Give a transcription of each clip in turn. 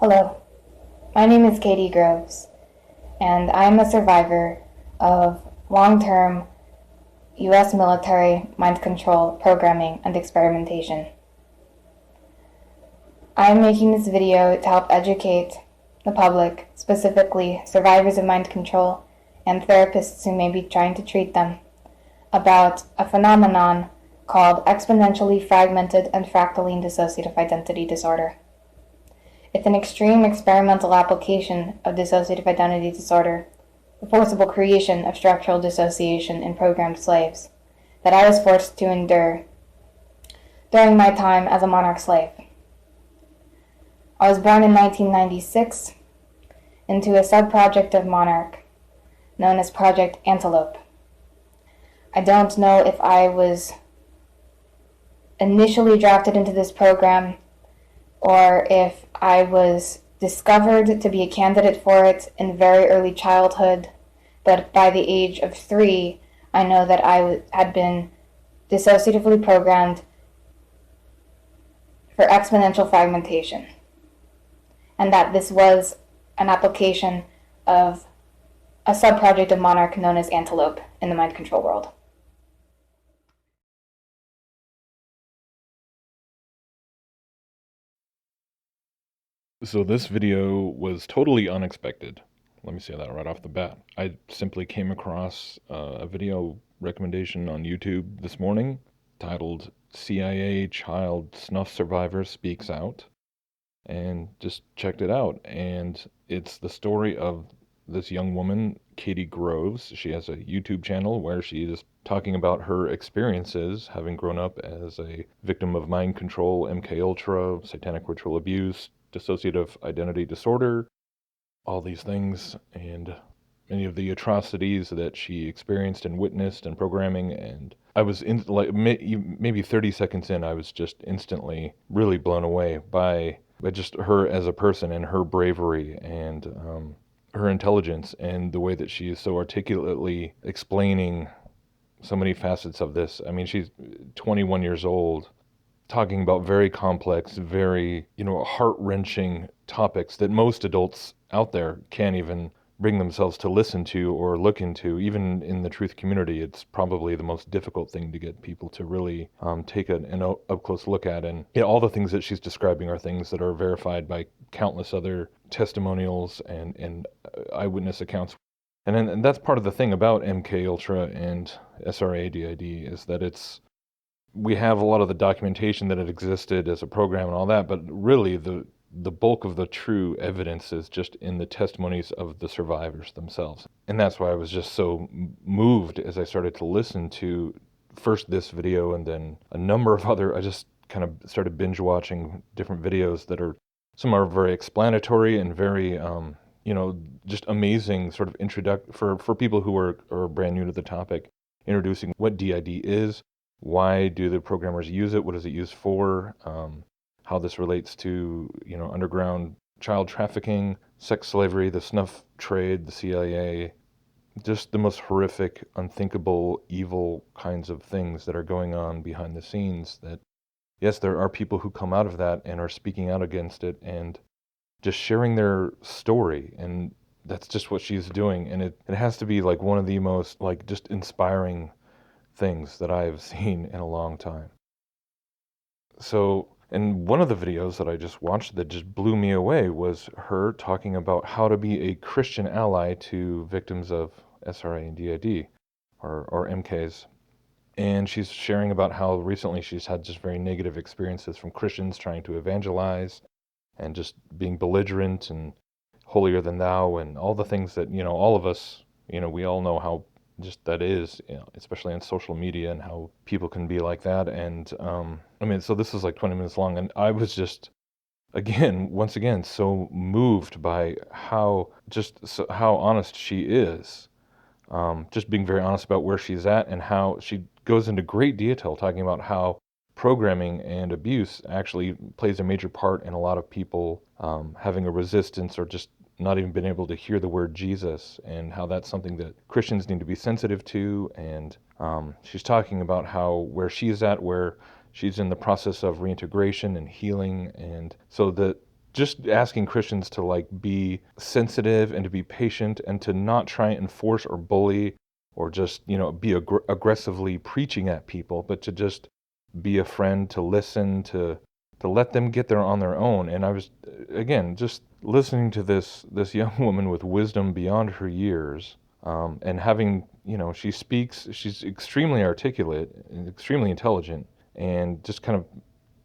Hello, my name is Katie Groves, and I'm a survivor of long-term U.S. military mind control programming and experimentation. I'm making this video to help educate the public, specifically survivors of mind control and therapists who may be trying to treat them, about a phenomenon called exponentially fragmented and fractaline dissociative identity disorder. It's an extreme experimental application of dissociative identity disorder, the forcible creation of structural dissociation in programmed slaves, that I was forced to endure during my time as a monarch slave. I was born in 1996 into a sub-project of Monarch known as Project Antelope. I don't know if I was initially drafted into this program or if I was discovered to be a candidate for it in very early childhood, but by the age of 3, I know that I had been dissociatively programmed for exponential fragmentation, and that this was an application of a sub-project of Monarch known as Antelope in the mind control world. So this video was totally unexpected. Let me say that right off the bat. I simply came across a video recommendation on YouTube this morning titled CIA Child Snuff Survivor Speaks Out, and just checked it out. And it's the story of this young woman, Katie Groves. She has a YouTube channel where she is talking about her experiences having grown up as a victim of mind control, MK Ultra, satanic ritual abuse, dissociative identity disorder, all these things, and many of the atrocities that she experienced and witnessed in programming. And I was maybe 30 seconds in, I was just instantly really blown away by just her as a person and her bravery and her intelligence and the way that she is so articulately explaining so many facets of this. I mean, she's 21 years old, talking about very complex, very, heart-wrenching topics that most adults out there can't even bring themselves to listen to or look into. Even in the truth community, it's probably the most difficult thing to get people to really take an up-close look at. And all the things that she's describing are things that are verified by countless other testimonials and eyewitness accounts. And that's part of the thing about MK Ultra and SRA DID, is that we have a lot of the documentation that it existed as a program and all that, but really the bulk of the true evidence is just in the testimonies of the survivors themselves. And that's why I was just so moved as I started to listen to first this video and then a number of other. I just kind of started binge watching different videos that some are very explanatory and very just amazing sort of for people who are brand new to the topic, introducing what DID is. Why do the programmers use it? What is it used for? How this relates to, underground child trafficking, sex slavery, the snuff trade, the CIA, just the most horrific, unthinkable, evil kinds of things that are going on behind the scenes. That, yes, there are people who come out of that and are speaking out against it and just sharing their story. And that's just what she's doing. And it has to be like one of the most just inspiring things that I have seen in a long time. So, and one of the videos that I just watched that just blew me away was her talking about how to be a Christian ally to victims of SRA and DID, or MKs. And she's sharing about how recently she's had just very negative experiences from Christians trying to evangelize and just being belligerent and holier than thou and all the things that, all of us, we all know how just that is, especially on social media, and how people can be like that. And so this is like 20 minutes long, and I was just, once again, so moved by how honest she is, just being very honest about where she's at, and how she goes into great detail talking about how programming and abuse actually plays a major part in a lot of people having a resistance or just not even been able to hear the word Jesus, and how that's something that Christians need to be sensitive to. And she's talking about how where she's at, where she's in the process of reintegration and healing, and so that just asking Christians to like be sensitive and to be patient and to not try and enforce or bully or just, be aggressively preaching at people, but to just be a friend, to listen, to let them get there on their own. And I was, again, just listening to this young woman with wisdom beyond her years, and having, she's extremely articulate and extremely intelligent, and just kind of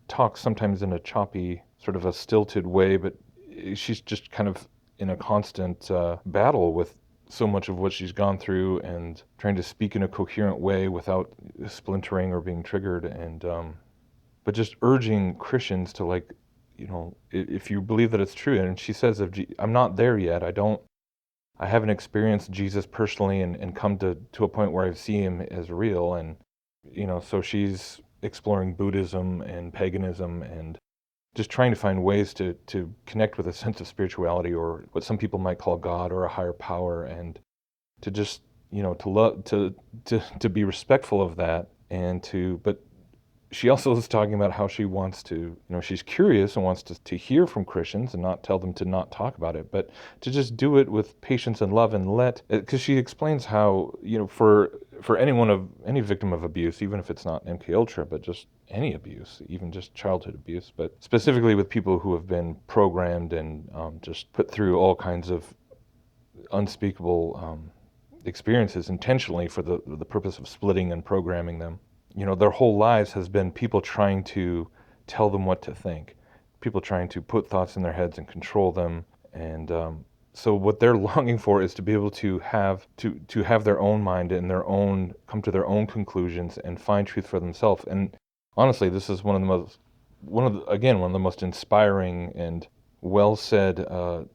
talks sometimes in a choppy, sort of a stilted way, but she's just kind of in a constant battle with so much of what she's gone through and trying to speak in a coherent way without splintering or being triggered, and but just urging Christians to, like, if you believe that it's true. And she says, I'm not there yet. I haven't experienced Jesus personally and come to a point where I see him as real. And, so she's exploring Buddhism and paganism and just trying to find ways to connect with a sense of spirituality, or what some people might call God or a higher power, and to just, to love, to be respectful of that, and but she also is talking about how she wants to, she's curious and wants to hear from Christians and not tell them to not talk about it, but to just do it with patience and love, and because she explains how, for any victim of abuse, even if it's not MK Ultra, but just any abuse, even just childhood abuse, but specifically with people who have been programmed and just put through all kinds of unspeakable experiences intentionally for the purpose of splitting and programming them. Their whole lives has been people trying to tell them what to think, people trying to put thoughts in their heads and control them. And so what they're longing for is to be able to have their own mind and come to their own conclusions and find truth for themselves. And honestly, this is one of the most inspiring and well said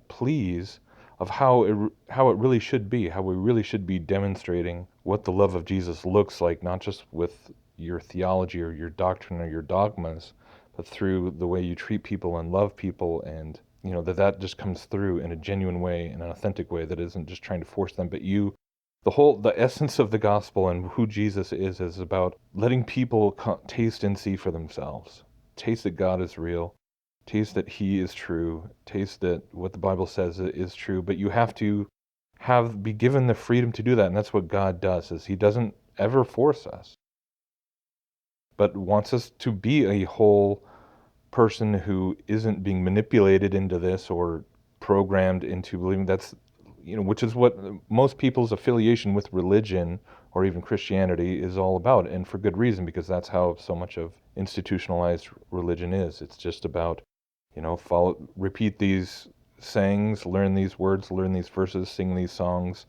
pleas of how it really should be, how we really should be demonstrating what the love of Jesus looks like, not just with your theology or your doctrine or your dogmas, but through the way you treat people and love people, and that just comes through in a genuine way, in an authentic way that isn't just trying to force them, but the essence of the gospel and who Jesus is about letting people taste and see for themselves, taste that God is real, taste that he is true, taste that what the Bible says is true. But you have to be given the freedom to do that, and that's what God does. Is he doesn't ever force us, but wants us to be a whole person who isn't being manipulated into this or programmed into believing that's, which is what most people's affiliation with religion or even Christianity is all about, and for good reason, because that's how so much of institutionalized religion is. It's just about, repeat these sayings, learn these words, learn these verses, sing these songs,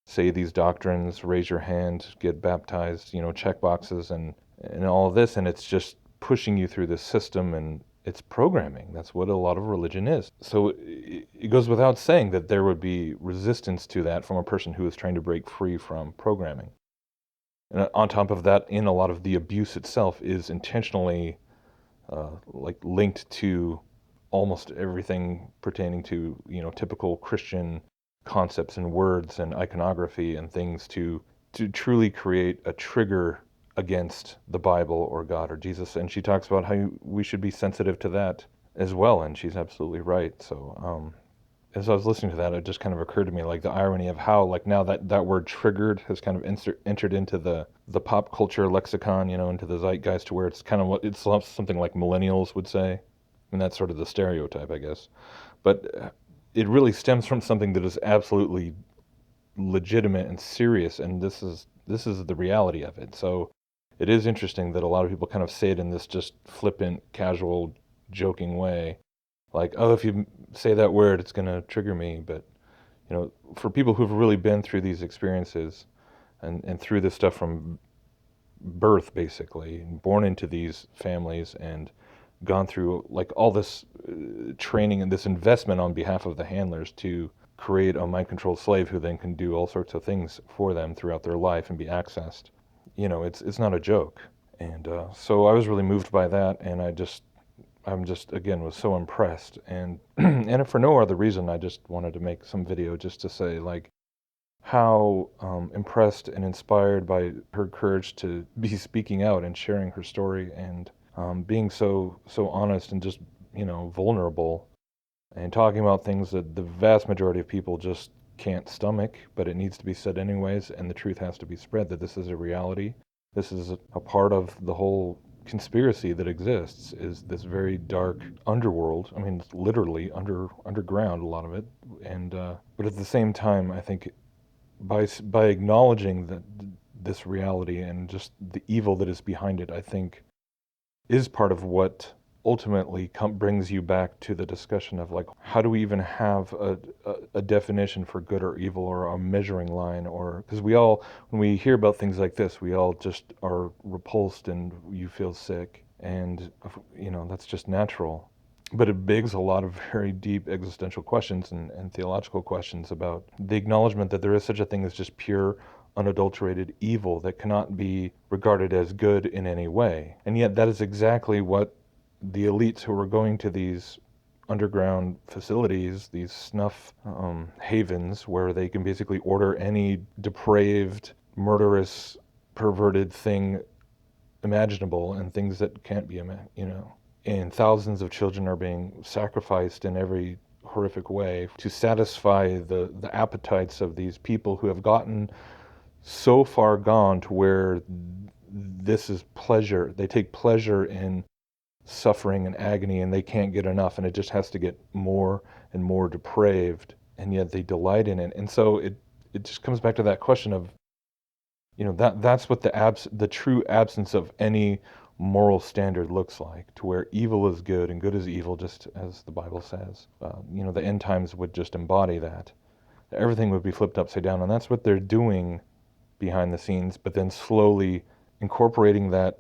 say these doctrines, raise your hand, get baptized, check boxes and all of this, and it's just pushing you through this system, and it's programming. That's what a lot of religion is. So it goes without saying that there would be resistance to that from a person who is trying to break free from programming. And on top of that, in a lot of the abuse itself is intentionally linked to almost everything pertaining to, typical Christian concepts and words and iconography and things to truly create a trigger against the Bible or God or Jesus. And she talks about how we should be sensitive to that as well, and she's absolutely right. So as I was listening to that, it just kind of occurred to me, like, the irony of how, like, now that word triggered has kind of entered into the pop culture lexicon, into the zeitgeist, to where it's kind of it's something like millennials would say. And that's sort of the stereotype, I guess. But it really stems from something that is absolutely legitimate and serious, and this is the reality of it. So it is interesting that a lot of people kind of say it in this just flippant, casual, joking way, like, oh, if you say that word, it's going to trigger me. But for people who've really been through these experiences and through this stuff from birth, basically, born into these families and gone through like all this training and this investment on behalf of the handlers to create a mind-controlled slave who then can do all sorts of things for them throughout their life and be accessed. It's not a joke. And so I was really moved by that, and I'm just, again, was so impressed. And and if for no other reason, I just wanted to make some video just to say, like, how impressed and inspired by her courage to be speaking out and sharing her story, and being so honest and just, vulnerable and talking about things that the vast majority of people just can't stomach, but it needs to be said anyways, and the truth has to be spread that this is a reality. This is a part of the whole conspiracy that exists, is this very dark underworld. I mean, it's literally underground, a lot of it. And but at the same time, I think by acknowledging that this reality and just the evil that is behind it, I think is part of what ultimately brings you back to the discussion of, like, how do we even have a definition for good or evil, or a measuring line? Or because we all, when we hear about things like this, we all just are repulsed and you feel sick, and that's just natural. But it begs a lot of very deep existential questions and theological questions about the acknowledgement that there is such a thing as just pure, unadulterated evil that cannot be regarded as good in any way. And yet that is exactly what the elites who are going to these underground facilities, these snuff havens, where they can basically order any depraved, murderous, perverted thing imaginable, and things that can't be, and thousands of children are being sacrificed in every horrific way to satisfy the appetites of these people who have gotten so far gone to where this is pleasure. They take pleasure in suffering and agony, and they can't get enough, and it just has to get more and more depraved, and yet they delight in it. And so it just comes back to that question of, that's what the true absence of any moral standard looks like, to where evil is good and good is evil, just as the Bible says. The end times would just embody that. Everything would be flipped upside down, and that's what they're doing behind the scenes, but then slowly incorporating that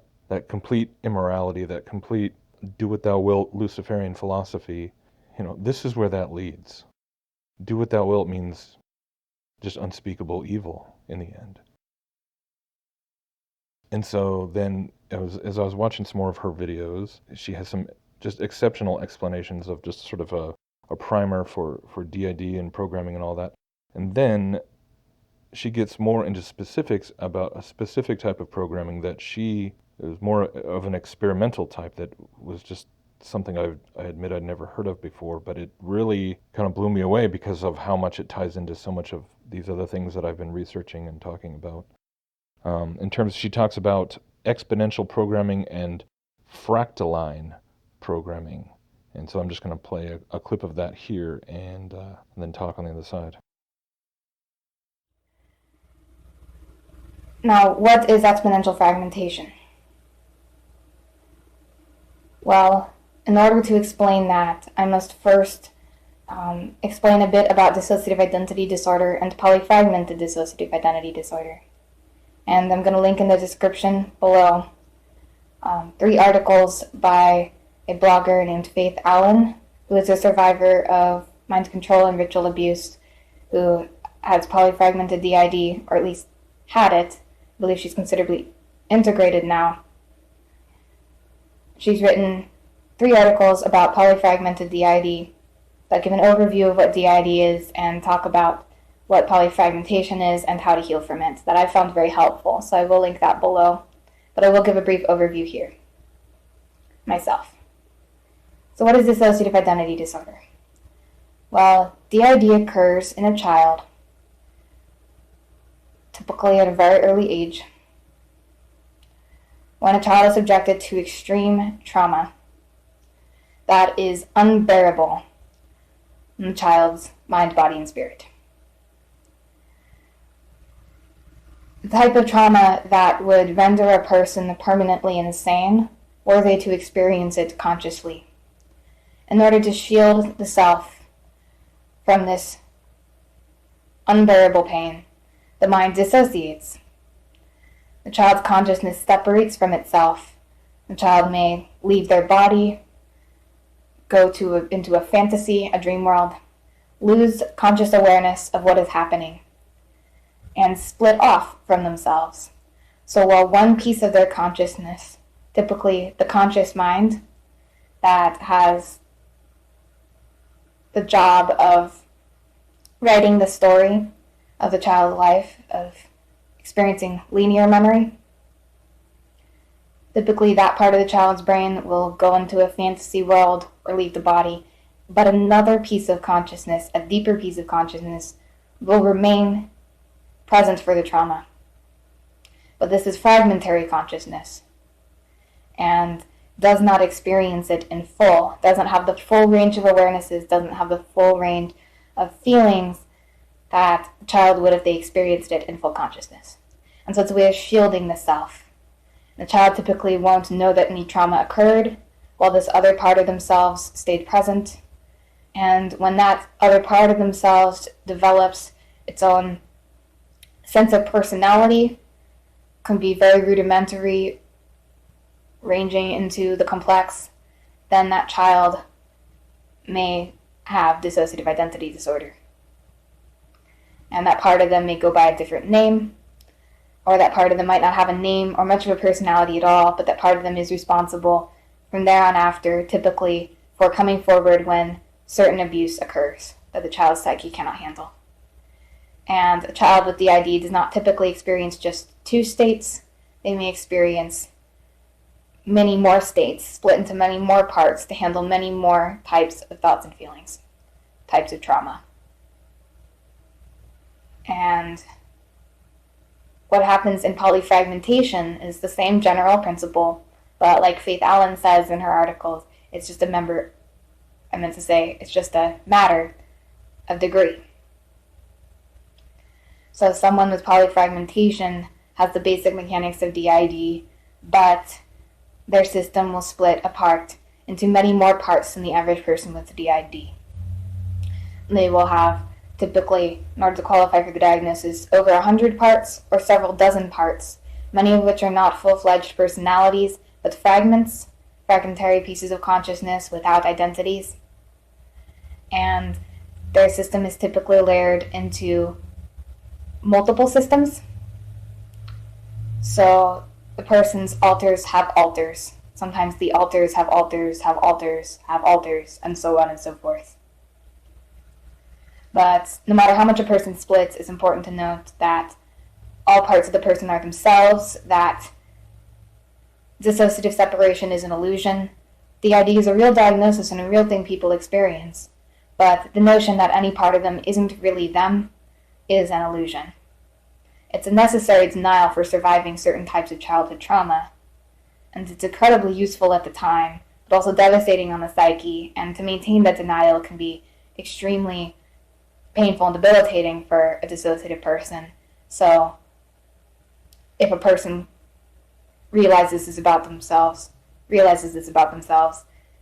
complete immorality, that complete do what thou wilt Luciferian philosophy. This is where that leads. Do what thou wilt means just unspeakable evil in the end. And so then, as I was watching some more of her videos, she has some just exceptional explanations of just sort of a primer for DID and programming and all that. And then she gets more into specifics about a specific type of programming that it was more of an experimental type that was just something I admit I'd never heard of before, but it really kind of blew me away because of how much it ties into so much of these other things that I've been researching and talking about. She talks about exponential programming and Fractaline programming. And so I'm just going to play a clip of that here and then talk on the other side. Now, what is exponential fragmentation? Well, in order to explain that, I must first explain a bit about dissociative identity disorder and polyfragmented dissociative identity disorder. And I'm going to link in the description below 3 articles by a blogger named Faith Allen, who is a survivor of mind control and ritual abuse, who has polyfragmented DID, or at least had it. I believe she's considerably integrated now. She's written 3 articles about polyfragmented DID that give an overview of what DID is and talk about what polyfragmentation is and how to heal from it, that I found very helpful. So I will link that below, but I will give a brief overview here myself. So what is dissociative identity disorder? Well, DID occurs in a child, typically at a very early age, when a child is subjected to extreme trauma that is unbearable in the child's mind, body, and spirit. The type of trauma that would render a person permanently insane were they to experience it consciously. In order to shield the self from this unbearable pain, the mind dissociates. The child's consciousness separates from itself. The child may leave their body, go into a fantasy, a dream world, lose conscious awareness of what is happening, and split off from themselves. So while one piece of their consciousness, typically the conscious mind, that has the job of writing the story of the child's life, of experiencing linear memory, typically that part of the child's brain will go into a fantasy world or leave the body but another piece of consciousness, a deeper piece of consciousness, will remain present for the trauma. But this is fragmentary consciousness and does not experience it in full, doesn't have the full range of awarenesses, doesn't have the full range of feelings that the child would if they experienced it in full consciousness. And so it's a way of shielding the self. The child typically won't know that any trauma occurred while this other part of themselves stayed present. And when that other part of themselves develops its own sense of personality, can be very rudimentary, ranging into the complex, then that child may have dissociative identity disorder. And that part of them may go by a different name, or that part of them might not have a name or much of a personality at all, but that part of them is responsible from there on after, typically, for coming forward when certain abuse occurs that the child's psyche cannot handle. And a child with DID does not typically experience just two states. They may experience many more states, split into many more parts to handle many more types of thoughts and feelings, types of trauma. And what happens in polyfragmentation is the same general principle, but like Faith Allen says in her articles, it's just a matter of degree. So someone with polyfragmentation has the basic mechanics of DID, but their system will split apart into many more parts than the average person with DID. They will have, typically, in order to qualify for the diagnosis, over 100 parts or several dozen parts, many of which are not full-fledged personalities, but fragments, fragmentary pieces of consciousness without identities. And their system is typically layered into multiple systems. So the person's alters have alters. Sometimes the alters have alters, have alters, have alters, and so on and so forth. But no matter how much a person splits, it's important to note that all parts of the person are themselves, that dissociative separation is an illusion. DID is a real diagnosis and a real thing people experience. But the notion that any part of them isn't really them is an illusion. It's a necessary denial for surviving certain types of childhood trauma, and it's incredibly useful at the time, but also devastating on the psyche, and to maintain that denial can be extremely painful and debilitating for a dissociative person. So, if a person realizes this is about themselves,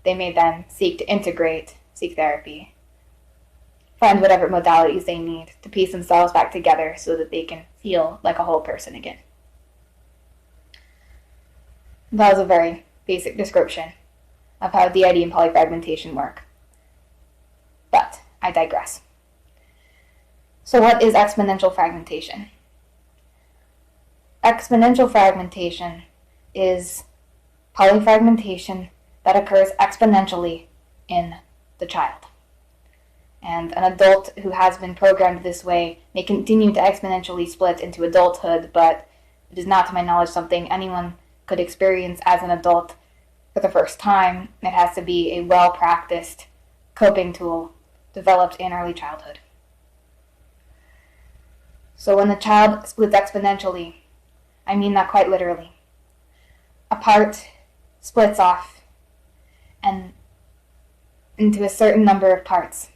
they may then seek to integrate, seek therapy, find whatever modalities they need to piece themselves back together so that they can feel like a whole person again. That was a very basic description of how DID and polyfragmentation work. But I digress. So what is exponential fragmentation? Exponential fragmentation is polyfragmentation that occurs exponentially in the child. And an adult who has been programmed this way may continue to exponentially split into adulthood, but it is not, to my knowledge, something anyone could experience as an adult for the first time. It has to be a well-practiced coping tool developed in early childhood. So when the child splits exponentially, I mean that quite literally. A part splits off and into a certain number of parts.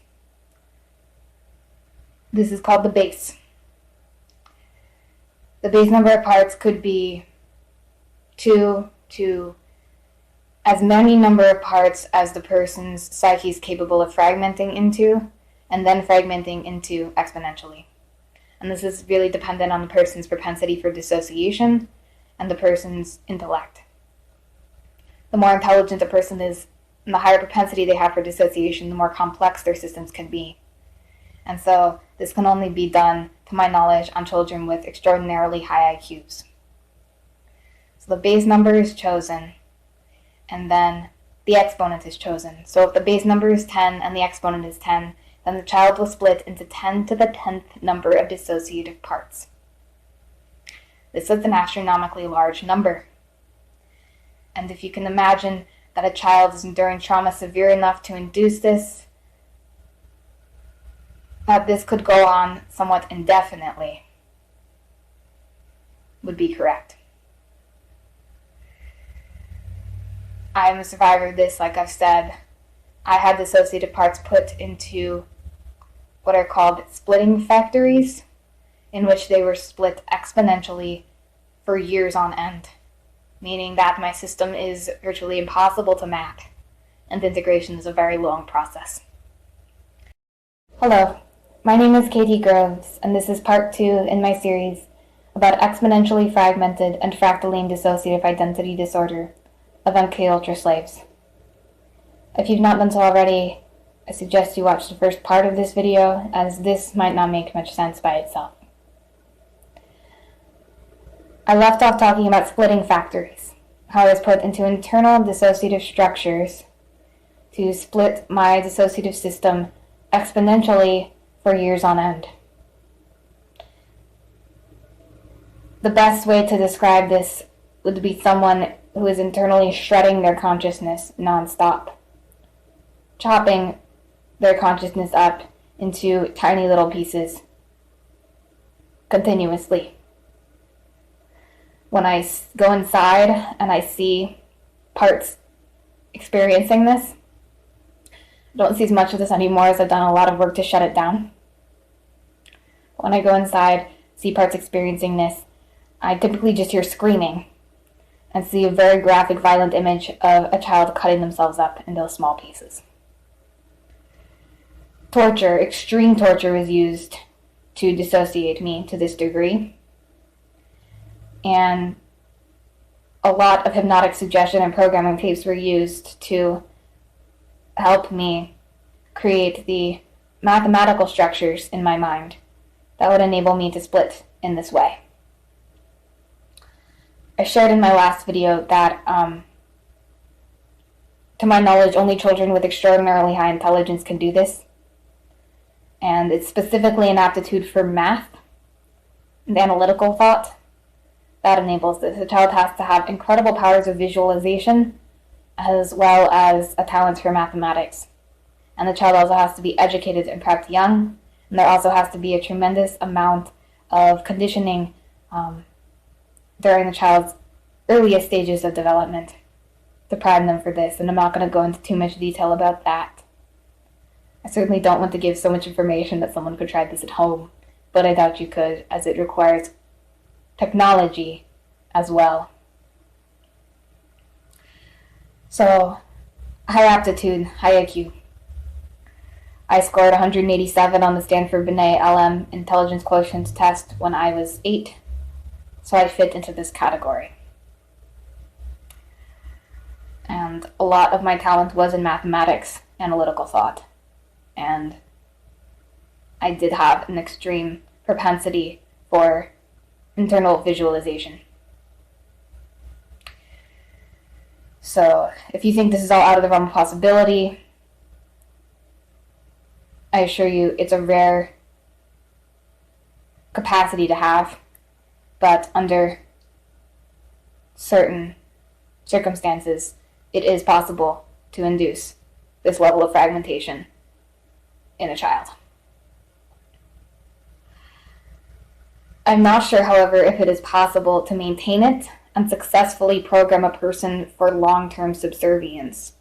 This is called the base. The base number of parts could be 2 to as many number of parts as the person's psyche is capable of fragmenting into, and then fragmenting into exponentially. And this is really dependent on the person's propensity for dissociation and the person's intellect. The more intelligent a person is, and the higher propensity they have for dissociation, the more complex their systems can be. And so this can only be done, to my knowledge, on children with extraordinarily high IQs. So the base number is chosen, and then the exponent is chosen. So if the base number is 10 and the exponent is 10, then the child will split into 10 to the 10th number of dissociative parts. This is an astronomically large number. And if you can imagine that a child is enduring trauma severe enough to induce this, that this could go on somewhat indefinitely would be correct. I am a survivor of this, like I've said. I had dissociative parts put into what are called splitting factories, in which they were split exponentially for years on end, meaning that my system is virtually impossible to map, and integration is a very long process. Hello, my name is Katie Groves, and this is part 2 in my series about exponentially fragmented and fractaline dissociative identity disorder of MKUltra slaves. If you've not done so already, I suggest you watch the first part of this video, as this might not make much sense by itself. I left off talking about splitting factories, how I was put into internal dissociative structures to split my dissociative system exponentially for years on end. The best way to describe this would be someone who is internally shredding their consciousness nonstop, chopping their consciousness up into tiny little pieces continuously. When I go inside and I see parts experiencing this, I don't see as much of this anymore as I've done a lot of work to shut it down. When I go inside, see parts experiencing this, I typically just hear screaming and see a very graphic, violent image of a child cutting themselves up into small pieces. Torture, extreme torture, was used to dissociate me to this degree. And a lot of hypnotic suggestion and programming tapes were used to help me create the mathematical structures in my mind that would enable me to split in this way. I shared in my last video that, to my knowledge, only children with extraordinarily high intelligence can do this. And it's specifically an aptitude for math and analytical thought that enables this. The child has to have incredible powers of visualization as well as a talent for mathematics. And the child also has to be educated and prepped young. And there also has to be a tremendous amount of conditioning during the child's earliest stages of development to prime them for this. And I'm not going to go into too much detail about that. I certainly don't want to give so much information that someone could try this at home, but I doubt you could, as it requires technology as well. So, high aptitude, high IQ. I scored 187 on the Stanford Binet LM Intelligence Quotient test when I was 8, so I fit into this category. And a lot of my talent was in mathematics, analytical thought, and I did have an extreme propensity for internal visualization. So, if you think this is all out of the realm of possibility, I assure you it's a rare capacity to have, but under certain circumstances, it is possible to induce this level of fragmentation in a child. I'm not sure, however, if it is possible to maintain it and successfully program a person for long-term subservience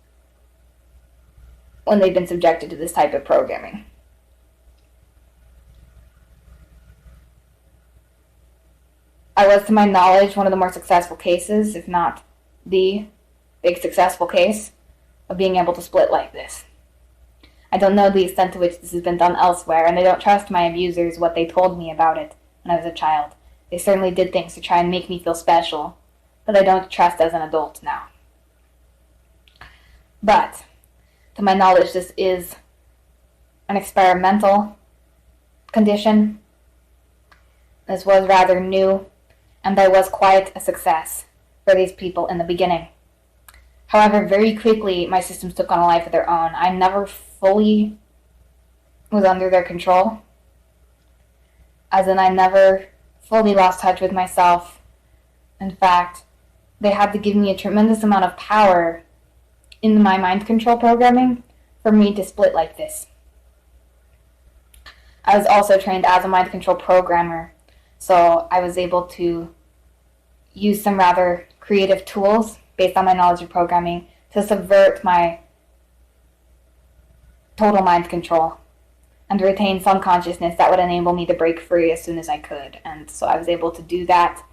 when they've been subjected to this type of programming. I was, to my knowledge, one of the more successful cases, if not the big successful case, of being able to split like this. I don't know the extent to which this has been done elsewhere, and I don't trust my abusers what they told me about it when I was a child. They certainly did things to try and make me feel special, but I don't trust as an adult now. But, to my knowledge, this is an experimental condition. This was rather new, and I was quite a success for these people in the beginning. However, very quickly, my systems took on a life of their own. I never fully was under their control, as in I never fully lost touch with myself. In fact, they had to give me a tremendous amount of power in my mind control programming for me to split like this. I was also trained as a mind control programmer, so I was able to use some rather creative tools based on my knowledge of programming to subvert my total mind control and retain some consciousness that would enable me to break free as soon as I could. And so I was able to do that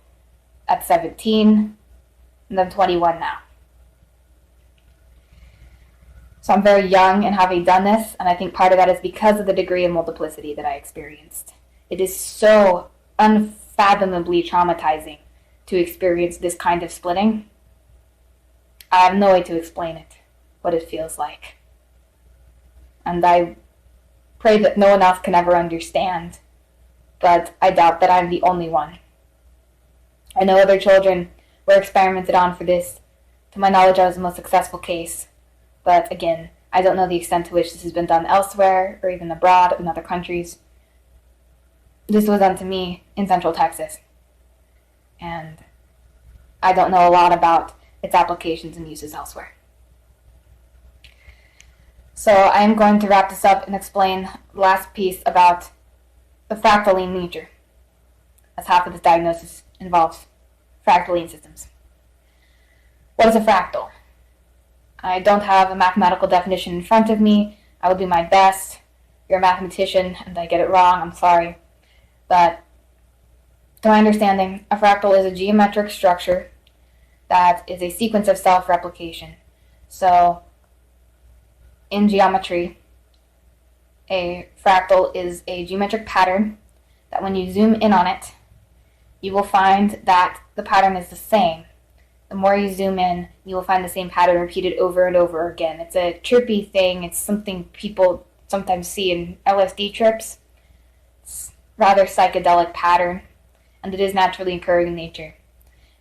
at 17, and I'm 21 now. So I'm very young in having done this, and I think part of that is because of the degree of multiplicity that I experienced. It is so unfathomably traumatizing to experience this kind of splitting. I have no way to explain it, what it feels like. And I pray that no one else can ever understand, but I doubt that I'm the only one. I know other children were experimented on for this. To my knowledge, I was the most successful case. But again, I don't know the extent to which this has been done elsewhere or even abroad in other countries. This was done to me in Central Texas. And I don't know a lot about its applications and uses elsewhere. So I'm going to wrap this up and explain the last piece about the fractaline nature, as half of this diagnosis involves fractaline systems. What is a fractal? I don't have a mathematical definition in front of me. I will do my best. You're a mathematician and I get it wrong, I'm sorry. But to my understanding, a fractal is a geometric structure that is a sequence of self-replication. So in geometry, a fractal is a geometric pattern that when you zoom in on it, you will find that the pattern is the same. The more you zoom in, you will find the same pattern repeated over and over again. It's a trippy thing. It's something people sometimes see in LSD trips. It's a rather psychedelic pattern, and it is naturally occurring in nature.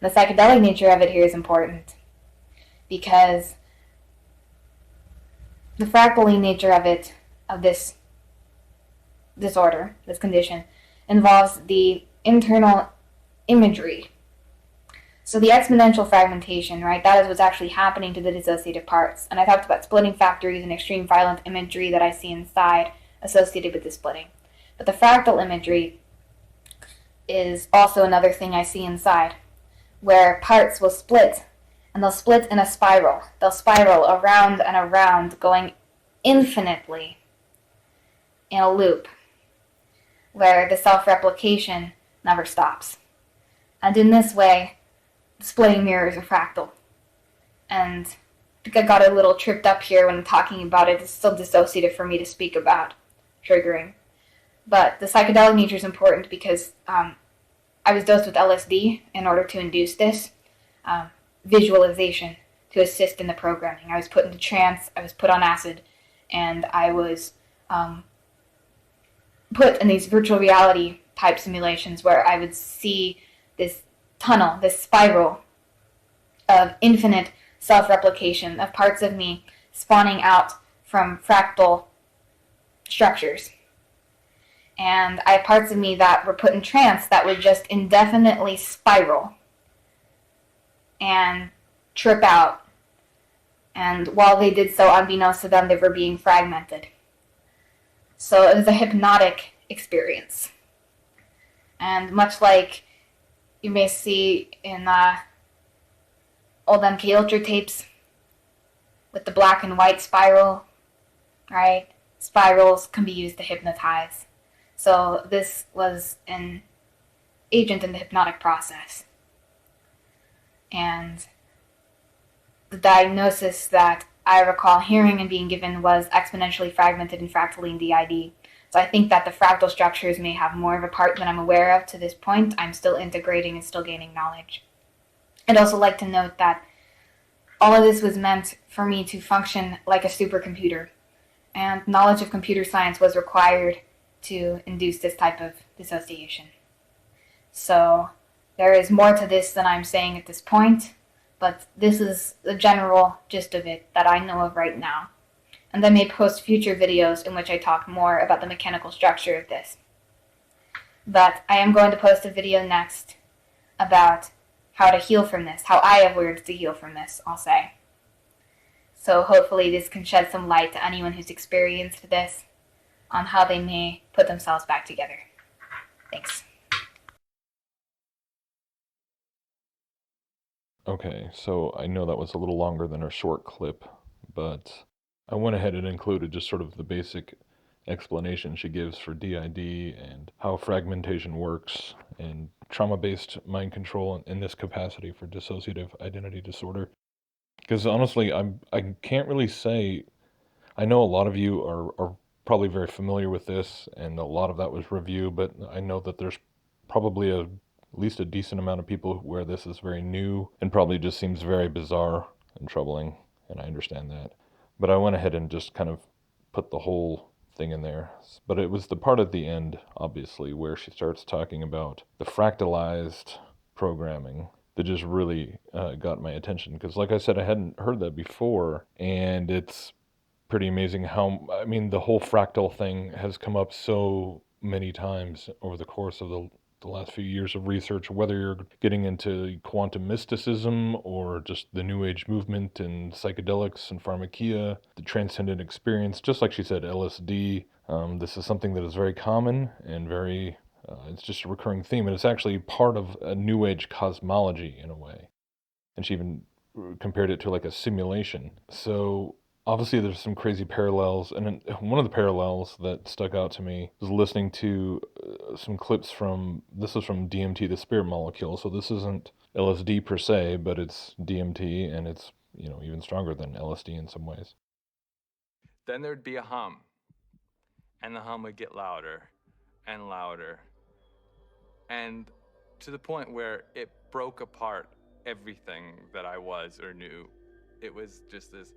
And the psychedelic nature of it here is important because the fractaline nature of it, of this disorder, this condition, involves the internal imagery. So the exponential fragmentation, right, that is what's actually happening to the dissociative parts. And I talked about splitting factories and extreme violent imagery that I see inside associated with the splitting. But the fractal imagery is also another thing I see inside, where parts will split, and they'll split in a spiral. They'll spiral around and around, going infinitely in a loop, where the self-replication never stops. And in this way, splitting mirrors a fractal. And I think I got a little tripped up here when I'm talking about it. It's still dissociative for me to speak about, triggering. But the psychedelic nature is important because I was dosed with LSD in order to induce this visualization to assist in the programming. I was put into trance, I was put on acid, and I was put in these virtual reality type simulations where I would see this tunnel, this spiral of infinite self-replication of parts of me spawning out from fractal structures. And I had parts of me that were put in trance that would just indefinitely spiral and trip out. And while they did so, unbeknownst to them, they were being fragmented. So it was a hypnotic experience. And much like you may see in old MK Ultra tapes with the black and white spiral, right? Spirals can be used to hypnotize. So this was an agent in the hypnotic process. And the diagnosis that I recall hearing and being given was exponentially fragmented and fractaline DID. So I think that the fractal structures may have more of a part than I'm aware of to this point. I'm still integrating and still gaining knowledge. I'd also like to note that all of this was meant for me to function like a supercomputer, and knowledge of computer science was required to induce this type of dissociation. So there is more to this than I'm saying at this point, but this is the general gist of it that I know of right now. And I may post future videos in which I talk more about the mechanical structure of this. But I am going to post a video next about how to heal from this, how I have words to heal from this, I'll say. So hopefully this can shed some light to anyone who's experienced this. on how they may put themselves back together. Thanks. Okay, so I know that was a little longer than our short clip, but I went ahead and included just sort of the basic explanation she gives for DID and how fragmentation works and trauma-based mind control in this capacity for dissociative identity disorder. Because honestly, I can't really say. I know a lot of you are probably very familiar with this, and a lot of that was review, but I know that there's probably at least a decent amount of people where this is very new and probably just seems very bizarre and troubling, and I understand that. But I went ahead and just kind of put the whole thing in there. But it was the part at the end, obviously, where she starts talking about the fractalized programming that just really got my attention. Because, like I said, I hadn't heard that before, and it's pretty amazing how, I mean, the whole fractal thing has come up so many times over the course of the last few years of research, whether you're getting into quantum mysticism or just the New Age movement and psychedelics and pharmakia, the transcendent experience, just like she said, LSD. This is something that is very common and very, it's just a recurring theme, and it's actually part of a New Age cosmology in a way. And she even compared it to like a simulation. So obviously there's some crazy parallels, and one of the parallels that stuck out to me was listening to some clips from, this is from DMT, the spirit molecule, so this isn't LSD per se, but it's DMT, and it's, you know, even stronger than LSD in some ways. Then there'd be a hum, and the hum would get louder and louder, and to the point where it broke apart everything that I was or knew. It was just this.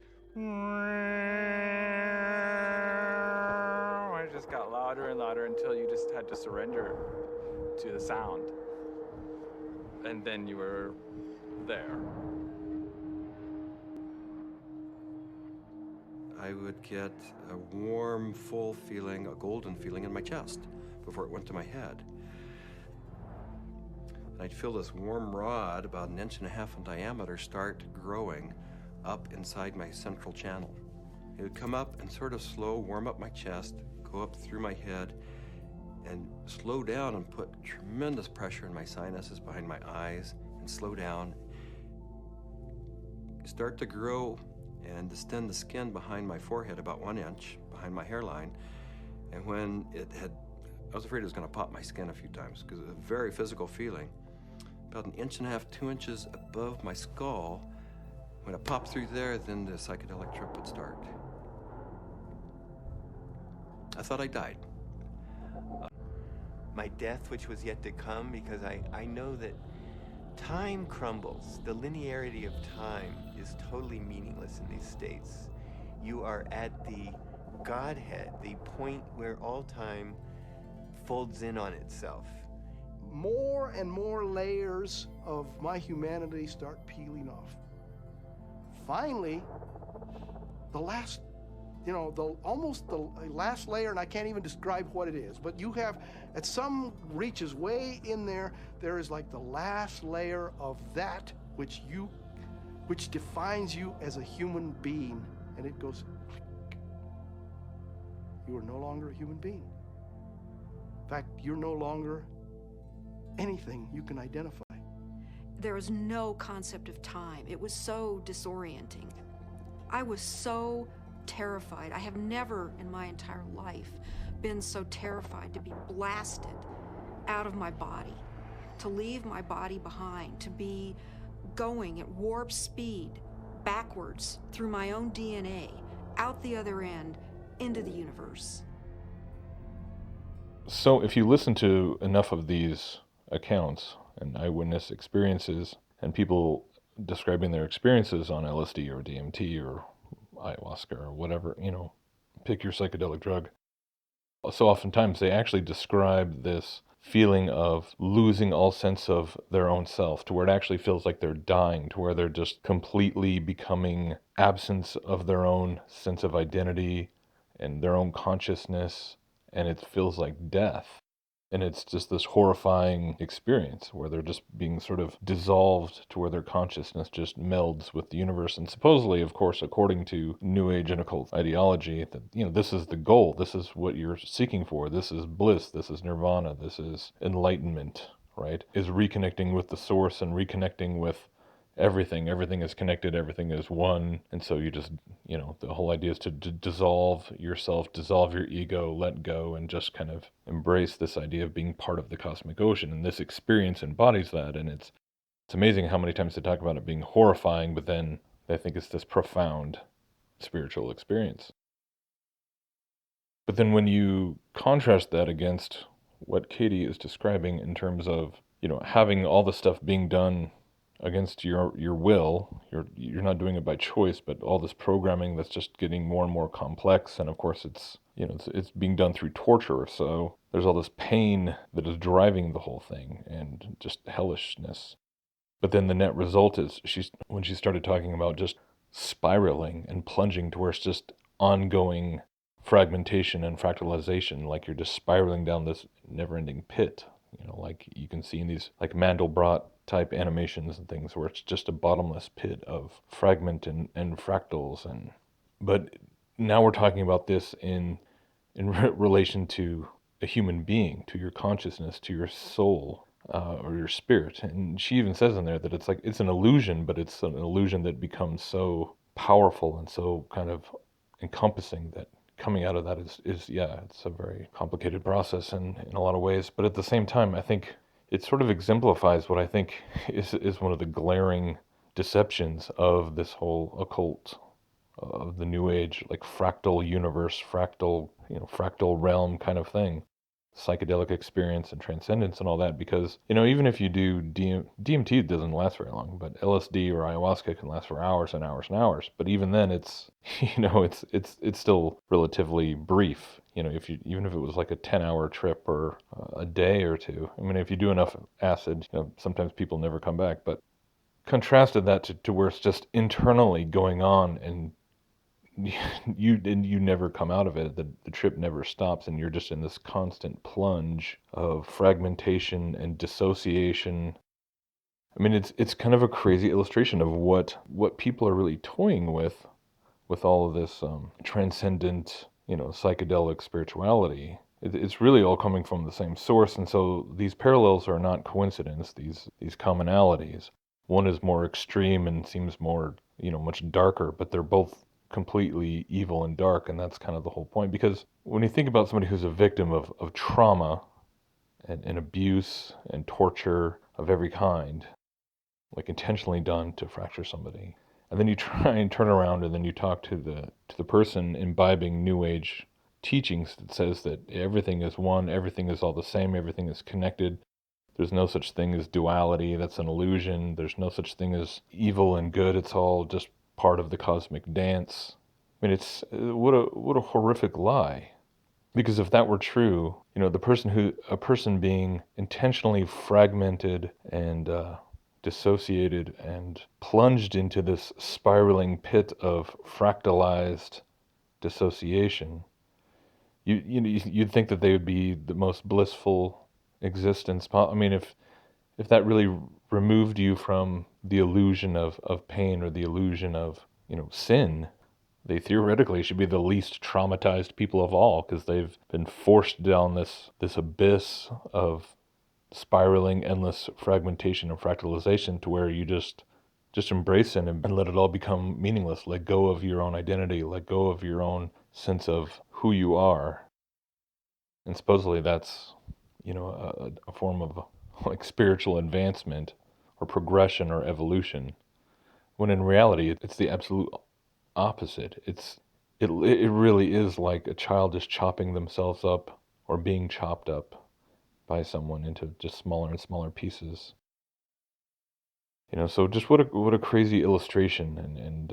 It just got louder and louder until you just had to surrender to the sound. And then you were there. I would get a warm, full feeling, a golden feeling in my chest before it went to my head. And I'd feel this warm rod, about 1.5 inches in diameter, start growing up inside my central channel. It would come up and sort of slow, warm up my chest, go up through my head, and slow down and put tremendous pressure in my sinuses behind my eyes, and slow down. Start to grow and distend the skin behind my forehead about 1 inch, behind my hairline. And when it had, I was afraid it was gonna pop my skin a few times, because it was a very physical feeling. About 1.5 inches, 2 inches above my skull, when it popped through there, then the psychedelic trip would start. I thought I died. My death, which was yet to come, because I know that time crumbles. The linearity of time is totally meaningless in these states. You are at the Godhead, the point where all time folds in on itself. More and more layers of my humanity start peeling off. Finally, the last, almost the last layer, and I can't even describe what it is, but you have, at some reaches way in there, there is like the last layer of that which defines you as a human being, and it goes, you are no longer a human being. In fact, you're no longer anything you can identify. There was no concept of time. It was so disorienting. I was so terrified. I have never in my entire life been so terrified to be blasted out of my body, to leave my body behind, to be going at warp speed backwards through my own DNA, out the other end, into the universe. So if you listen to enough of these accounts and eyewitness experiences and people describing their experiences on LSD or DMT or ayahuasca or whatever, pick your psychedelic drug. So oftentimes they actually describe this feeling of losing all sense of their own self, to where it actually feels like they're dying, to where they're just completely becoming absence of their own sense of identity and their own consciousness, and it feels like death. And it's just this horrifying experience where they're just being sort of dissolved to where their consciousness just melds with the universe. And supposedly, of course, according to New Age and occult ideology, that, this is the goal. This is what you're seeking for. This is bliss. This is nirvana. This is enlightenment, right? Is reconnecting with the source and reconnecting with everything is connected, everything is one. And so you just, the whole idea is to dissolve yourself, dissolve your ego, let go, and just kind of embrace this idea of being part of the cosmic ocean. And this experience embodies that. And it's amazing how many times they talk about it being horrifying, but then they think it's this profound spiritual experience. But then when you contrast that against what Katie is describing in terms of, having all the stuff being done against your will, you're not doing it by choice, but all this programming that's just getting more and more complex, and of course it's it's being done through torture, so there's all this pain that is driving the whole thing and just hellishness. But then the net result is when she started talking about just spiraling and plunging to where it's just ongoing fragmentation and fractalization, like you're just spiraling down this never-ending pit, like you can see in these like Mandelbrot type animations and things where it's just a bottomless pit of fragment and fractals. But now we're talking about this in relation to a human being, to your consciousness, to your soul, or your spirit. And she even says in there that it's like it's an illusion, but it's an illusion that becomes so powerful and so kind of encompassing that coming out of that is it's a very complicated process in a lot of ways. But at the same time, I think it sort of exemplifies what I think is one of the glaring deceptions of this whole occult, of the New Age, like fractal universe, fractal realm kind of thing, psychedelic experience and transcendence and all that. Because even if you do DMT doesn't last very long, but LSD or ayahuasca can last for hours and hours and hours. But even then, it's it's still relatively brief. Even if it was like a 10-hour trip or a day or two. I mean, if you do enough acid, sometimes people never come back. But contrasted that to where it's just internally going on, and you never come out of it. The trip never stops, and you're just in this constant plunge of fragmentation and dissociation. I mean, it's kind of a crazy illustration of what people are really toying with all of this transcendent, psychedelic spirituality. It's really all coming from the same source, and so these parallels are not coincidence. These commonalities. One is more extreme and seems more, much darker, but they're both completely evil and dark, and that's kind of the whole point. Because when you think about somebody who's a victim of trauma and abuse and torture of every kind, like intentionally done to fracture somebody, and then you try and turn around and then you talk to the person imbibing New Age teachings that says that everything is one, everything is all the same, everything is connected. There's no such thing as duality. That's an illusion. There's no such thing as evil and good. It's all just part of the cosmic dance. I mean, it's what a horrific lie. Because if that were true, a person being intentionally fragmented and dissociated and plunged into this spiraling pit of fractalized dissociation, you'd think that they would be the most blissful existence. I mean, if that really removed you from the illusion of pain or the illusion of, sin, they theoretically should be the least traumatized people of all, because they've been forced down this abyss of spiraling, endless fragmentation and fractalization to where you just embrace it and let it all become meaningless. Let go of your own identity, let go of your own sense of who you are. And supposedly that's, a form of like spiritual advancement or progression or evolution, when in reality it's the absolute opposite. It really is like a child just chopping themselves up or being chopped up by someone into just smaller and smaller pieces. So just what a crazy illustration and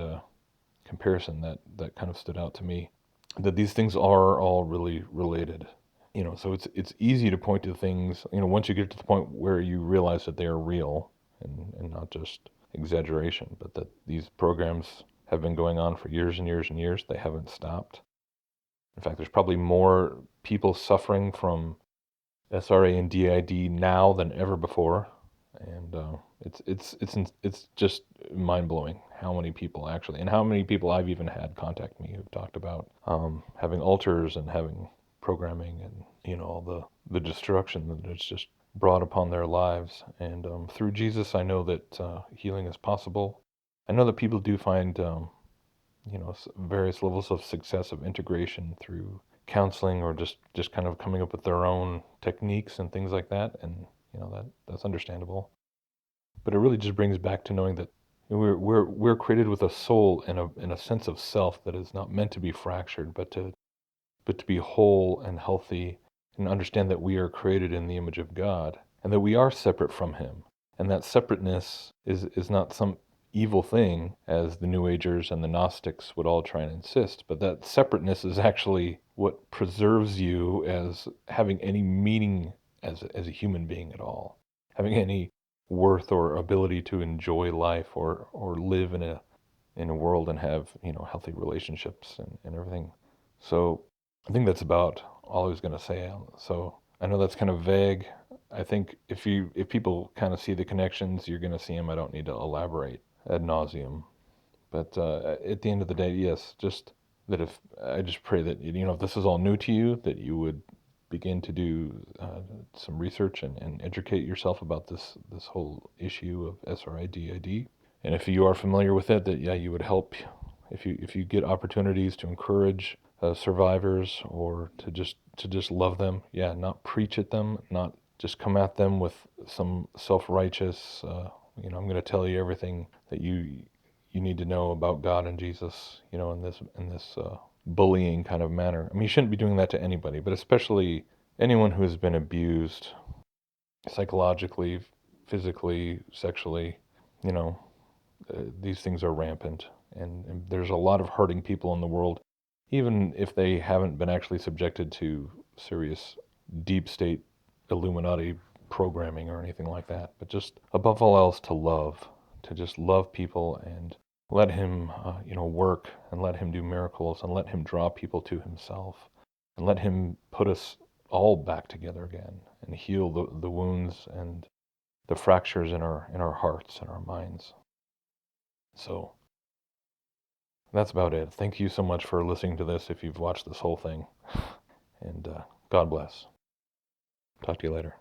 comparison that kind of stood out to me, that these things are all really related. So it's easy to point to things, once you get to the point where you realize that they are real and not just exaggeration, but that these programs have been going on for years and years and years. They haven't stopped. In fact, there's probably more people suffering from SRA and DID now than ever before, and it's just mind blowing how many people actually, and how many people I've even had contact me who've talked about having altars and having programming and all the destruction that it's just brought upon their lives. And through Jesus, I know that healing is possible. I know that people do find various levels of success of integration through counseling or just kind of coming up with their own techniques and things like that, and that's understandable. But it really just brings back to knowing that we're created with a soul and a sense of self that is not meant to be fractured, but to be whole and healthy, and understand that we are created in the image of God and that we are separate from Him, and that separateness is not some evil thing, as the New Agers and the Gnostics would all try and insist, but that separateness is actually what preserves you as having any meaning as a human being at all, having any worth or ability to enjoy life or live in a world and have healthy relationships and everything. So I think that's about all I was going to say. So I know that's kind of vague. I think if people kind of see the connections, you're going to see them. I don't need to elaborate ad nauseum. But at the end of the day, yes, just that if I just pray that if this is all new to you, that you would begin to do some research and educate yourself about this whole issue of SRIDID. And if you are familiar with it, that you would help if you get opportunities to encourage survivors, or to just love them. Not preach at them, not just come at them with some self-righteous. I'm going to tell you everything that you need to know about God and Jesus. In this bullying kind of manner. I mean, you shouldn't be doing that to anybody, but especially anyone who has been abused psychologically, physically, sexually. These things are rampant, and there's a lot of hurting people in the world, even if they haven't been actually subjected to serious deep state Illuminati programming or anything like that. But just above all else, to just love people and let Him, work, and let Him do miracles, and let Him draw people to Himself, and let Him put us all back together again and heal the wounds and the fractures in our hearts and our minds. So that's about it. Thank you so much for listening to this if you've watched this whole thing. And God bless. Talk to you later.